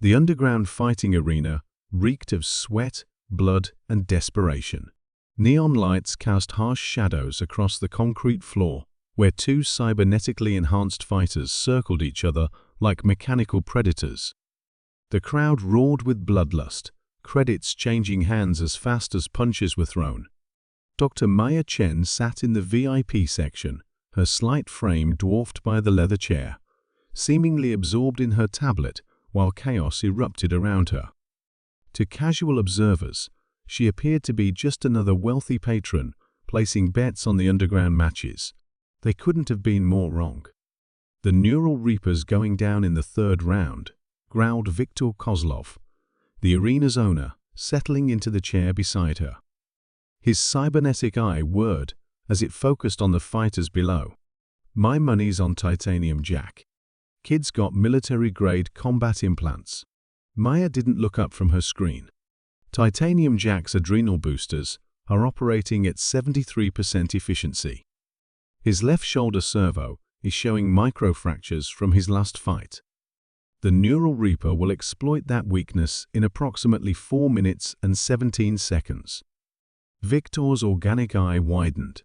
The underground fighting arena reeked of sweat, blood, and desperation. Neon lights cast harsh shadows across the concrete floor, where two cybernetically enhanced fighters circled each other like mechanical predators. The crowd roared with bloodlust, credits changing hands as fast as punches were thrown. Dr. Maya Chen sat in the VIP section, her slight frame dwarfed by the leather chair, seemingly absorbed in her tablet while chaos erupted around her. To casual observers, she appeared to be just another wealthy patron placing bets on the underground matches. They couldn't have been more wrong. "The Neural Reapers going down in the third round," growled Viktor Kozlov, the arena's owner, settling into the chair beside her. His cybernetic eye whirred as it focused on the fighters below. "My money's on Titanium Jack. Kid's got military-grade combat implants." Maya didn't look up from her screen. Titanium Jack's adrenal boosters are operating at 73% efficiency. His left shoulder servo is showing microfractures from his last fight. The Neural Reaper will exploit that weakness in approximately 4 minutes and 17 seconds. Victor's organic eye widened.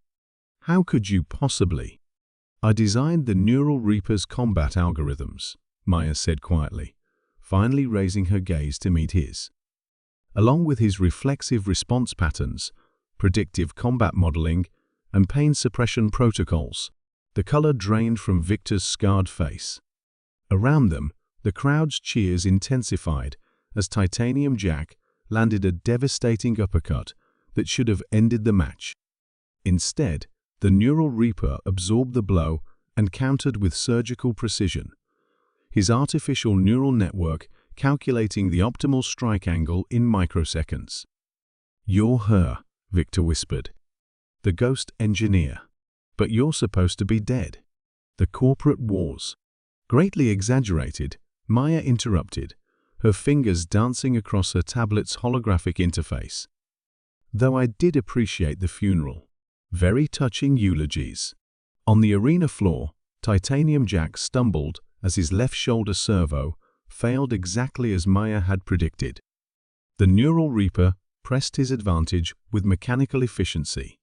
"How could you possibly?" "I designed the Neural Reaper's combat algorithms," Maya said quietly, finally raising her gaze to meet his. Along with his reflexive response patterns, predictive combat modeling, and pain suppression protocols, the color drained from Victor's scarred face. Around them, the crowd's cheers intensified as Titanium Jack landed a devastating uppercut that should have ended the match. Instead, the Neural Reaper absorbed the blow and countered with surgical precision, his artificial neural network calculating the optimal strike angle in microseconds. "You're her," Victor whispered. "The ghost engineer. But you're supposed to be dead." "The corporate wars." Greatly exaggerated, Maya interrupted, her fingers dancing across her tablet's holographic interface. "Though I did appreciate the funeral. Very touching eulogies." On the arena floor, Titanium Jack stumbled as his left shoulder servo failed exactly as Maya had predicted. The Neural Reaper pressed his advantage with mechanical efficiency,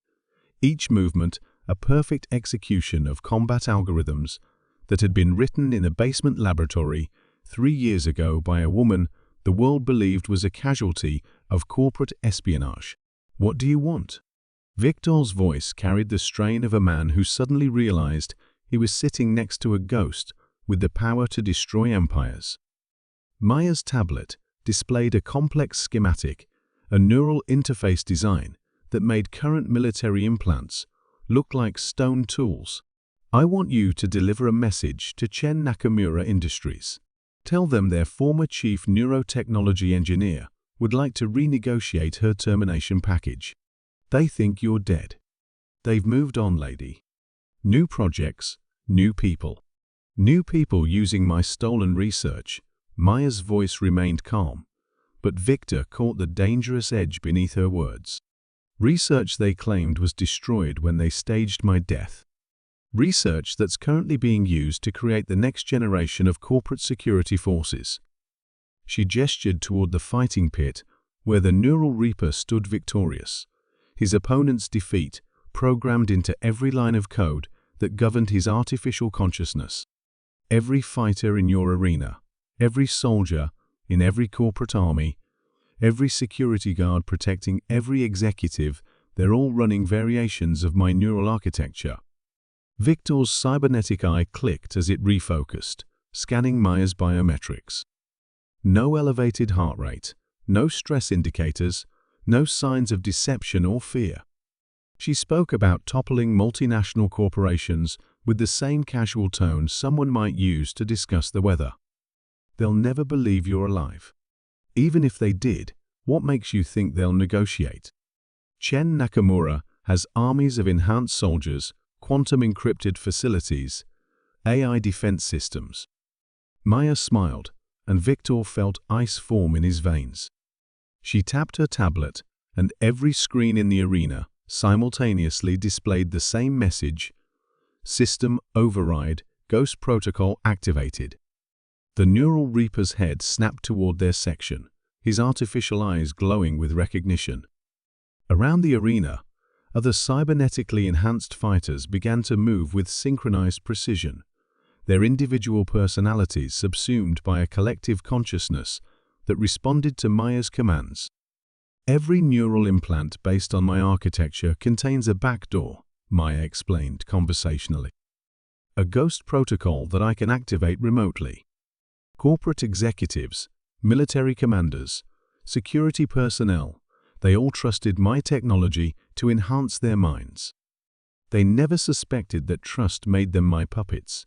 each movement a perfect execution of combat algorithms that had been written in a basement laboratory 3 years ago by a woman the world believed was a casualty of corporate espionage. "What do you want?" Victor's voice carried the strain of a man who suddenly realized he was sitting next to a ghost with the power to destroy empires. Maya's tablet displayed a complex schematic, a neural interface design that made current military implants look like stone tools. "I want you to deliver a message to Chen Nakamura Industries. Tell them their former chief neurotechnology engineer would like to renegotiate her termination package. They think you're dead. They've moved on, lady. New projects, new people. New people using my stolen research." Maya's voice remained calm, but Victor caught the dangerous edge beneath her words. "Research they claimed was destroyed when they staged my death. Research that's currently being used to create the next generation of corporate security forces." She gestured toward the fighting pit where the Neural Reaper stood victorious, his opponent's defeat programmed into every line of code that governed his artificial consciousness. "Every fighter in your arena, every soldier in every corporate army, every security guard protecting every executive, they're all running variations of my neural architecture." Victor's cybernetic eye clicked as it refocused, scanning Maya's biometrics. No elevated heart rate, no stress indicators, no signs of deception or fear. She spoke about toppling multinational corporations with the same casual tone someone might use to discuss the weather. "They'll never believe you're alive. Even if they did, what makes you think they'll negotiate? Chen Nakamura has armies of enhanced soldiers, quantum-encrypted facilities, AI defense systems." Maya smiled, and Victor felt ice form in his veins. She tapped her tablet, and every screen in the arena simultaneously displayed the same message: "System override, Ghost Protocol activated." The neural reaper's head snapped toward their section, his artificial eyes glowing with recognition. Around the arena, other cybernetically enhanced fighters began to move with synchronized precision, their individual personalities subsumed by a collective consciousness that responded to Maya's commands. Every neural implant based on my architecture contains a backdoor, Maya explained conversationally. A ghost protocol that I can activate remotely. Corporate executives, military commanders, security personnel, they all trusted my technology to enhance their minds. They never suspected that trust made them my puppets.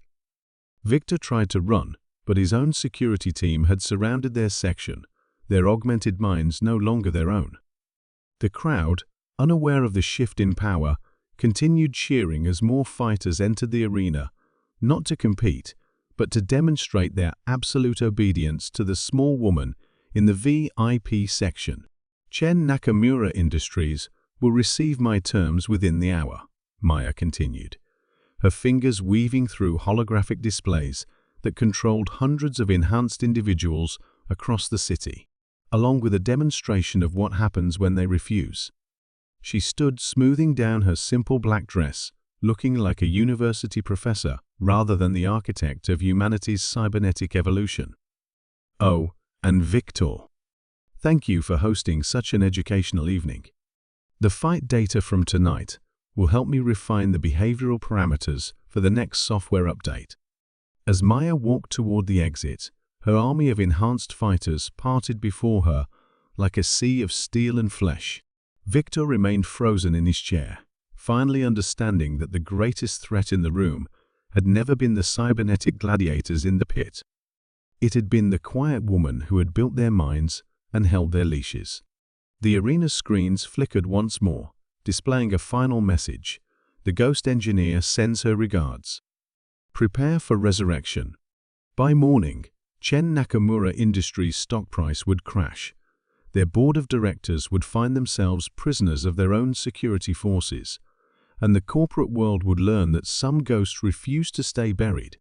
Victor tried to run, but his own security team had surrounded their section, their augmented minds no longer their own. The crowd, unaware of the shift in power, continued cheering as more fighters entered the arena, not to compete, but to demonstrate their absolute obedience to the small woman in the VIP section. Chen Nakamura Industries will receive my terms within the hour, Maya continued, her fingers weaving through holographic displays that controlled hundreds of enhanced individuals across the city, along with a demonstration of what happens when they refuse. She stood smoothing down her simple black dress, looking like a university professor rather than the architect of humanity's cybernetic evolution. Oh, and Victor. Thank you for hosting such an educational evening. The fight data from tonight will help me refine the behavioral parameters for the next software update. As Maya walked toward the exit, her army of enhanced fighters parted before her like a sea of steel and flesh. Victor remained frozen in his chair, finally understanding that the greatest threat in the room had never been the cybernetic gladiators in the pit. It had been the quiet woman who had built their minds and held their leashes. The arena screens flickered once more, displaying a final message. The ghost engineer sends her regards. Prepare for resurrection. By morning, Chen Nakamura Industries' stock price would crash. Their board of directors would find themselves prisoners of their own security forces, and the corporate world would learn that some ghosts refused to stay buried.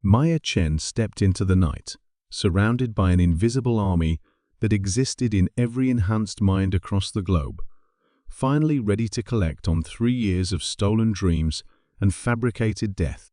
Maya Chen stepped into the night, surrounded by an invisible army that existed in every enhanced mind across the globe, finally ready to collect on 3 years of stolen dreams and fabricated death.